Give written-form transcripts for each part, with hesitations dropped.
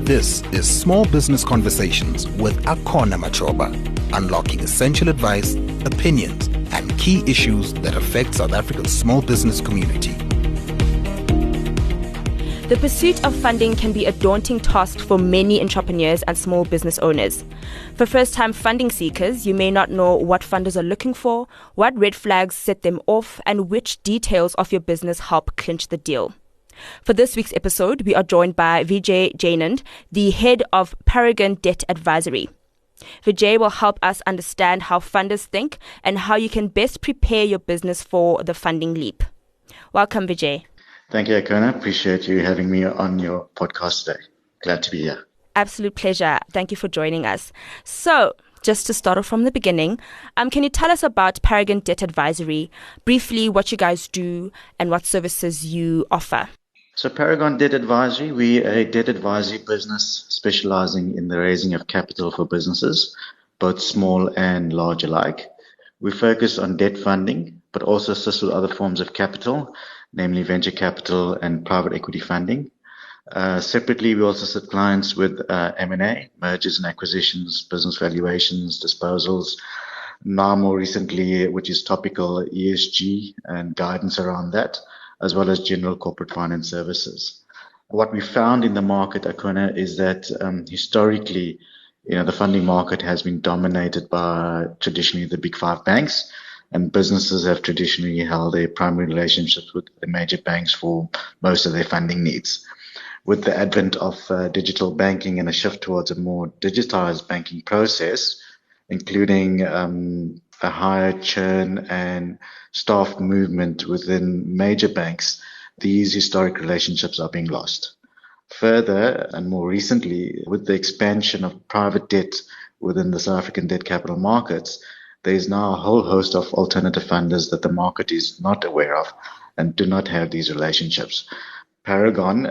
This is Small Business Conversations with Akona Machoba, unlocking essential advice, opinions, and key issues that affect South Africa's small business community. The pursuit of funding can be a daunting task for many entrepreneurs and small business owners. For first-time funding seekers, you may not know what funders are looking for, what red flags set them off, and which details of your business help clinch the deal. For this week's episode, we are joined by Vijay Jainand, the head of Paragon Debt Advisory. Vijay will help us understand how funders think and how you can best prepare your business for the funding leap. Welcome, Vijay. Thank you, Akona. Appreciate you having me on your podcast today. Glad to be here. Absolute pleasure. Thank you for joining us. So, just to start off from the beginning, can you tell us about Paragon Debt Advisory, briefly what you guys do and what services you offer? So Paragon Debt Advisory, we're a debt advisory business specializing in the raising of capital for businesses, both small and large alike. We focus on debt funding, but also assist with other forms of capital, namely venture capital and private equity funding. Separately, we also assist clients with M&A, mergers and acquisitions, business valuations, disposals. Now more recently, which is topical, ESG and guidance around that, as well as general corporate finance services. What we found in the market, Akona, is that historically, the funding market has been dominated by traditionally the big five banks, and businesses have traditionally held their primary relationships with the major banks for most of their funding needs. With the advent of digital banking and a shift towards a more digitized banking process, including a higher churn and staff movement within major banks, these historic relationships are being lost. Further, and more recently, with the expansion of private debt within the South African debt capital markets, there is now a whole host of alternative funders that the market is not aware of and do not have these relationships. Paragon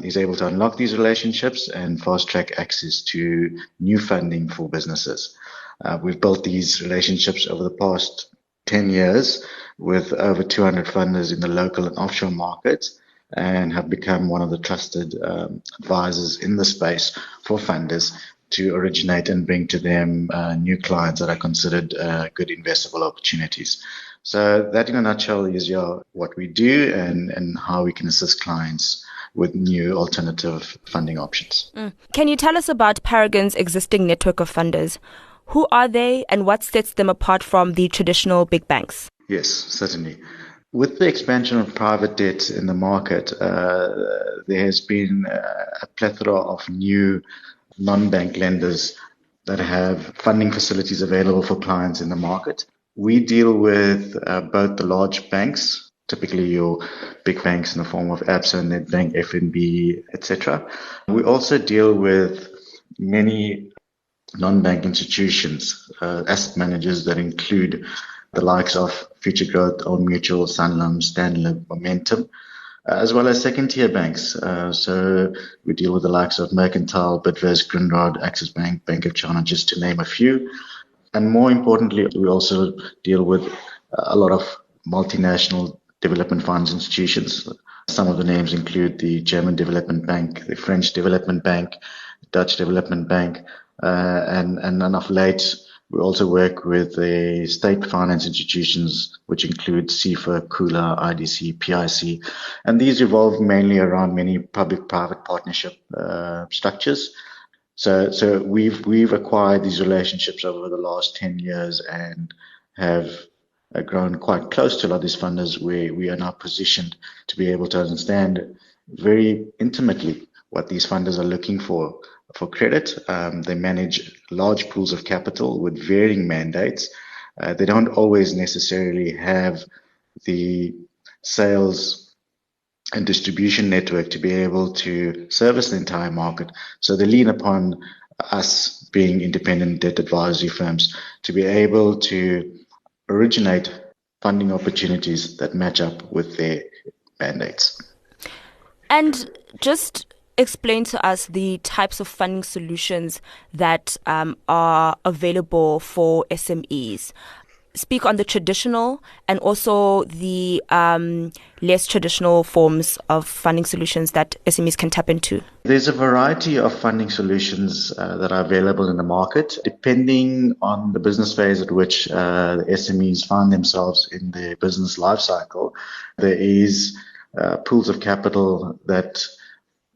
is able to unlock these relationships and fast-track access to new funding for businesses. We've built these relationships over the past 10 years with over 200 funders in the local and offshore markets and have become one of the trusted advisors in the space for funders to originate and bring to them new clients that are considered good investable opportunities. So that in a nutshell is what we do and how we can assist clients with new alternative funding options. Can you tell us about Paragon's existing network of funders? Who are they and what sets them apart from the traditional big banks? Yes, certainly. With the expansion of private debt in the market, there has been a plethora of new non-bank lenders that have funding facilities available for clients in the market. We deal with both the large banks, typically your big banks in the form of Absa, Nedbank, FNB, etc. We also deal with many non-bank institutions, asset managers that include the likes of Future Growth, Old Mutual, Sanlam, Stanlib, Momentum, as well as second-tier banks. So we deal with the likes of Mercantile, Bidvest, Grindrod, Axis Bank, Bank of China, just to name a few. And more importantly, we also deal with a lot of multinational development funds institutions. Some of the names include the German Development Bank, the French Development Bank, Dutch Development Bank, and of late, we also work with the state finance institutions, which include CIFA, KULA, IDC, PIC, and these revolve mainly around many public-private partnership structures. So we've acquired these relationships over the last 10 years and have grown quite close to a lot of these funders, where we are now positioned to be able to understand very intimately what these funders are looking for credit. They manage large pools of capital with varying mandates. They don't always necessarily have the sales and distribution network to be able to service the entire market. So they lean upon us, being independent debt advisory firms, to be able to originate funding opportunities that match up with their mandates. And just explain to us the types of funding solutions that are available for SMEs. speak on the traditional and also the less traditional forms of funding solutions that SMEs can tap into? There's a variety of funding solutions that are available in the market, depending on the business phase at which the SMEs find themselves in their business life cycle. There is pools of capital that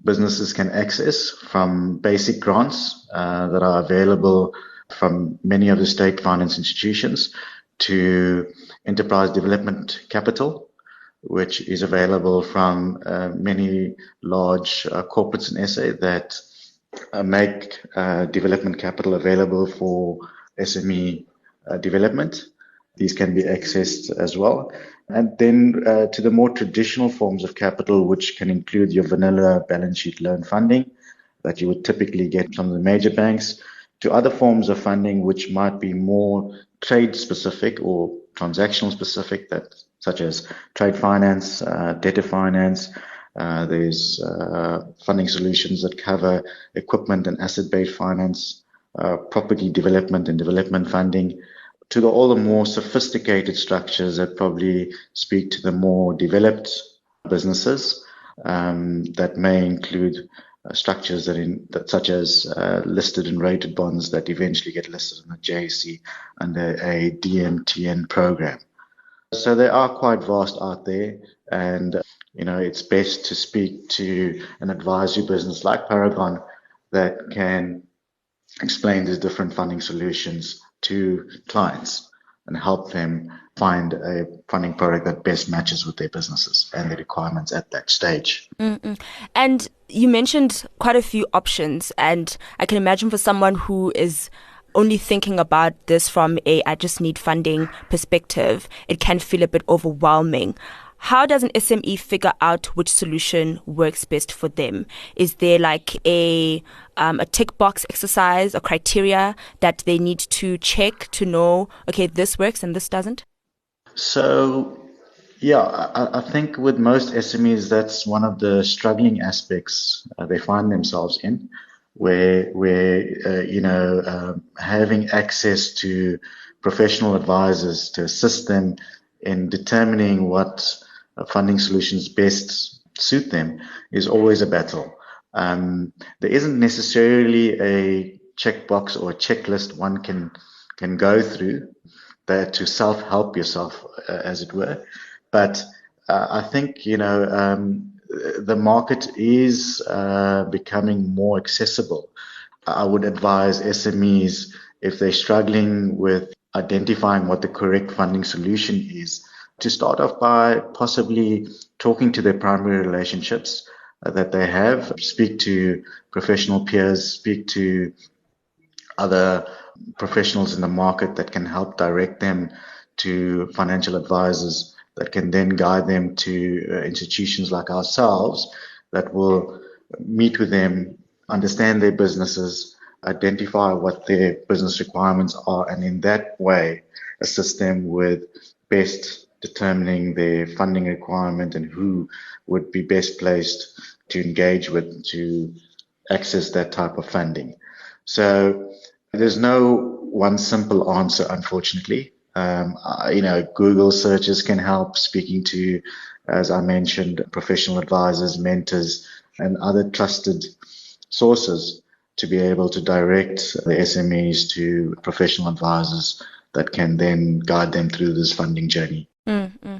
businesses can access, from basic grants that are available from many of the state finance institutions to enterprise development capital, which is available from many large corporates in SA that make development capital available for SME development. These can be accessed as well. And then to the more traditional forms of capital, which can include your vanilla balance sheet loan funding that you would typically get from the major banks, to other forms of funding which might be more trade specific or transactional specific, such as trade finance, debtor finance. There's funding solutions that cover equipment and asset-based finance, property development and development funding, to all the more sophisticated structures that probably speak to the more developed businesses, that may include structures such as listed and rated bonds that eventually get listed in the JSE under a DMTN program. So they are quite vast out there, and it's best to speak to an advisory business like Paragon that can explain these different funding solutions to clients and help them find a funding product that best matches with their businesses and their requirements at that stage. Mm-mm. And you mentioned quite a few options, and I can imagine for someone who is only thinking about this from I just need funding perspective, it can feel a bit overwhelming. How does an SME figure out which solution works best for them? Is there like a tick box exercise or criteria that they need to check to know, okay, this works and this doesn't? So, yeah, I think with most SMEs, that's one of the struggling aspects they find themselves in, where having access to professional advisors to assist them in determining what funding solutions best suit them is always a battle. There isn't necessarily a checkbox or a checklist one can go through that to self-help yourself, as it were. But I think, the market is becoming more accessible. I would advise SMEs, if they're struggling with identifying what the correct funding solution is, to start off by possibly talking to their primary relationships that they have, speak to professional peers, speak to other professionals in the market that can help direct them to financial advisors that can then guide them to institutions like ourselves that will meet with them, understand their businesses, identify what their business requirements are, and in that way assist them with best determining their funding requirement and who would be best placed to engage with to access that type of funding. So there's no one simple answer, unfortunately. Google searches can help, speaking to, as I mentioned, professional advisors, mentors, and other trusted sources to be able to direct the SMEs to professional advisors that can then guide them through this funding journey. Mm-hmm.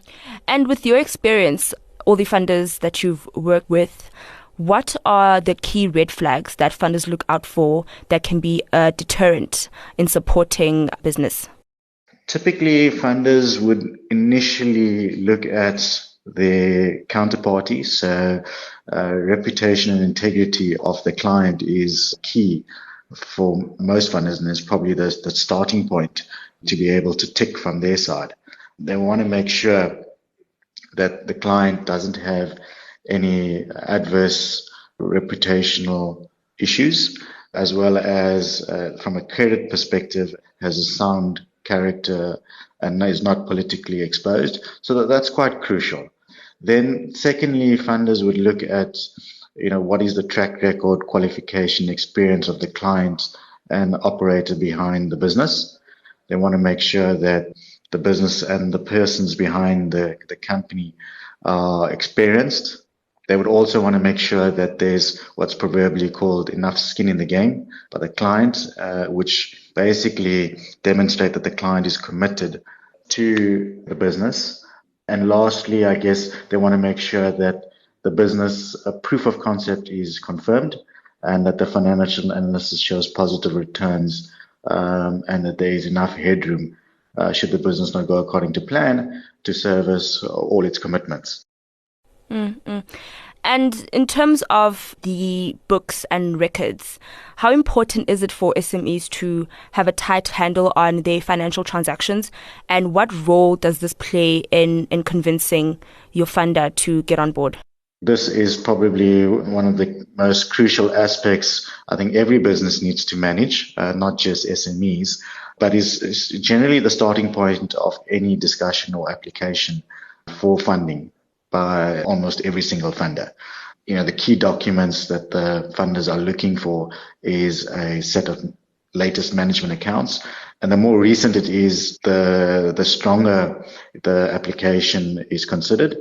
And with your experience, all the funders that you've worked with, what are the key red flags that funders look out for that can be a deterrent in supporting business? Typically, funders would initially look at their counterparty. So reputation and integrity of the client is key for most funders, and it's probably the starting point to be able to tick from their side. They want to make sure that the client doesn't have any adverse reputational issues, as well as from a credit perspective has a sound character and is not politically exposed. So that's quite crucial. Then secondly, funders would look at what is the track record, qualification, experience of the client and operator behind the business. They want to make sure that the business and the persons behind the company are experienced. They would also want to make sure that there's what's proverbially called enough skin in the game by the client, which basically demonstrate that the client is committed to the business. And lastly, I guess they want to make sure that the business proof of concept is confirmed and that the financial analysis shows positive returns, and that there is enough headroom should the business not go according to plan to service all its commitments. Mm-mm. And in terms of the books and records, how important is it for SMEs to have a tight handle on their financial transactions? And what role does this play in convincing your funder to get on board? This is probably one of the most crucial aspects I think every business needs to manage, not just SMEs, but is generally the starting point of any discussion or application for funding by almost every single funder. The key documents that the funders are looking for is a set of latest management accounts. And the more recent it is, the stronger the application is considered.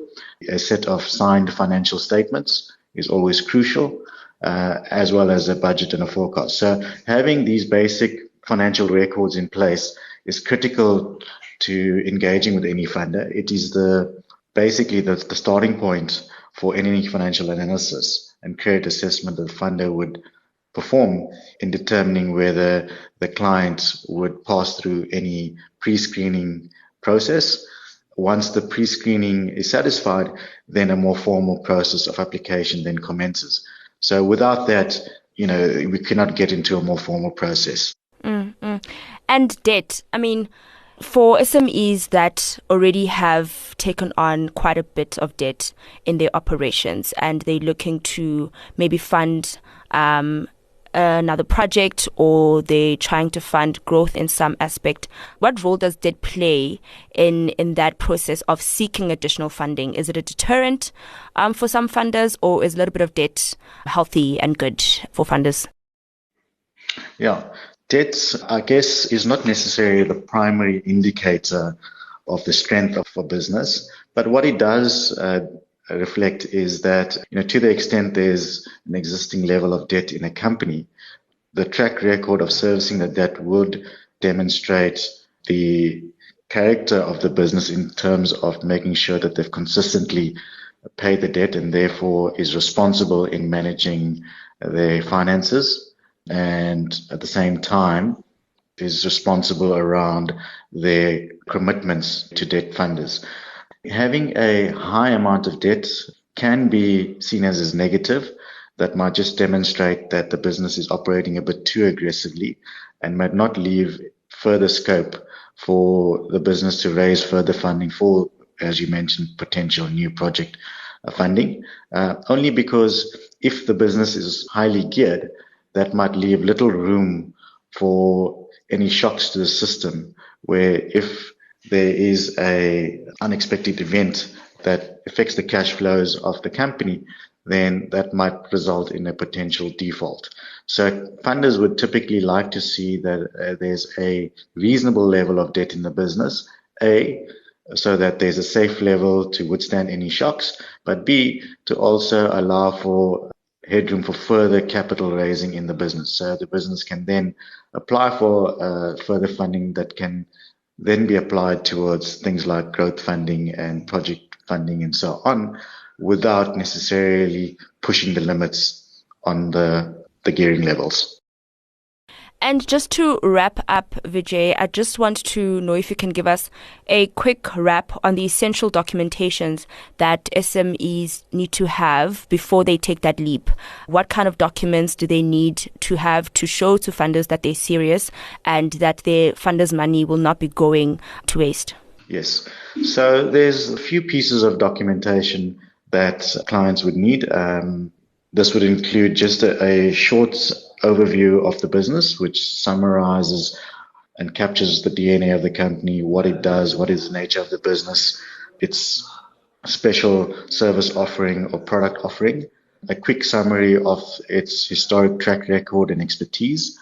A set of signed financial statements is always crucial, as well as a budget and a forecast. So having these basic financial records in place is critical to engaging with any funder. It is basically the starting point for any financial analysis and credit assessment that the funder would perform in determining whether the client would pass through any pre-screening process. Once the pre-screening is satisfied, then a more formal process of application then commences. So without that, we cannot get into a more formal process. Mm-hmm. And debt, for SMEs that already have taken on quite a bit of debt in their operations and they're looking to maybe fund another project, or they're trying to fund growth in some aspect, what role does debt play in that process of seeking additional funding? Is it a deterrent for some funders, or is a little bit of debt healthy and good for funders? Yeah. Debt, I guess, is not necessarily the primary indicator of the strength of a business, but what it does reflect is that, to the extent there's an existing level of debt in a company, the track record of servicing the debt would demonstrate the character of the business in terms of making sure that they've consistently paid the debt and therefore is responsible in managing their finances, and at the same time is responsible around their commitments to debt funders. Having a high amount of debt can be seen as negative. That might just demonstrate that the business is operating a bit too aggressively and might not leave further scope for the business to raise further funding for, as you mentioned, potential new project funding. Only because if the business is highly geared, that might leave little room for any shocks to the system, where if there is a unexpected event that affects the cash flows of the company, then that might result in a potential default. So funders would typically like to see that there's a reasonable level of debt in the business, A, so that there's a safe level to withstand any shocks, but B, to also allow for headroom for further capital raising in the business. So the business can then apply for further funding that can then be applied towards things like growth funding and project funding and so on, without necessarily pushing the limits on the gearing levels. And just to wrap up, Vijay, I just want to know if you can give us a quick wrap on the essential documentations that SMEs need to have before they take that leap. What kind of documents do they need to have to show to funders that they're serious and that their funders' money will not be going to waste? Yes. So there's a few pieces of documentation that clients would need. This would include just a short overview of the business, which summarizes and captures the DNA of the company, what it does, what is the nature of the business, its special service offering or product offering, a quick summary of its historic track record and expertise.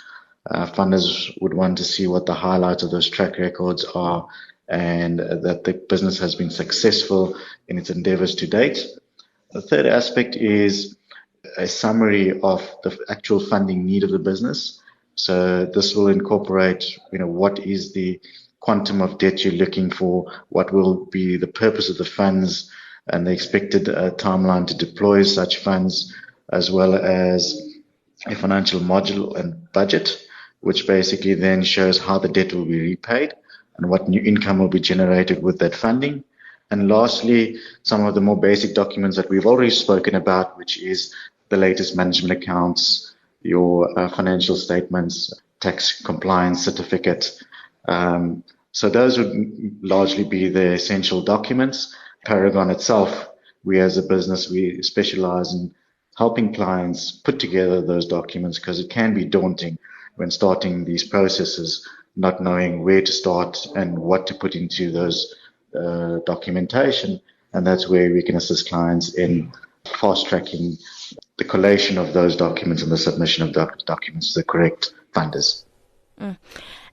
Funders would want to see what the highlights of those track records are and that the business has been successful in its endeavors to date. The third aspect is a summary of the actual funding need of the business. So this will incorporate, what is the quantum of debt you're looking for, what will be the purpose of the funds, and the expected timeline to deploy such funds, as well as a financial module and budget, which basically then shows how the debt will be repaid and what new income will be generated with that funding. And lastly, some of the more basic documents that we've already spoken about, which is the latest management accounts, your financial statements, tax compliance certificate. So those would largely be the essential documents. Paragon itself, we as a business, we specialize in helping clients put together those documents, because it can be daunting when starting these processes, not knowing where to start and what to put into those documentation. And that's where we can assist clients in fast tracking the collation of those documents and the submission of documents to the correct funders.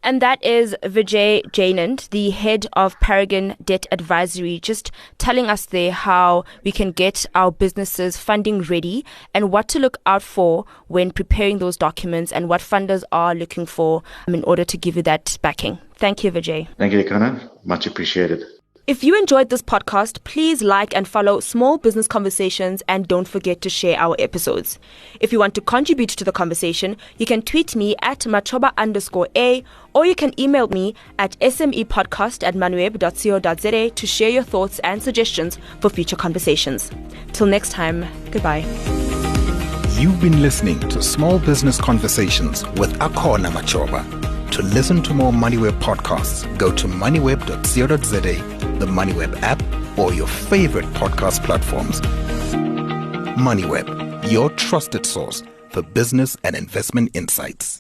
And that is Vijay Jainand, the head of Paragon Debt Advisory, just telling us there how we can get our businesses funding ready and what to look out for when preparing those documents and what funders are looking for in order to give you that backing. Thank you, Vijay. Thank you, Ikana. Much appreciated. If you enjoyed this podcast, please like and follow Small Business Conversations, and don't forget to share our episodes. If you want to contribute to the conversation, you can tweet me at machoba_a, or you can email me at smepodcast@moneyweb.co.za to share your thoughts and suggestions for future conversations. Till next time, goodbye. You've been listening to Small Business Conversations with Akona Machoba. To listen to more Moneyweb podcasts, go to moneyweb.co.za, the Moneyweb app, or your favorite podcast platforms. Moneyweb, your trusted source for business and investment insights.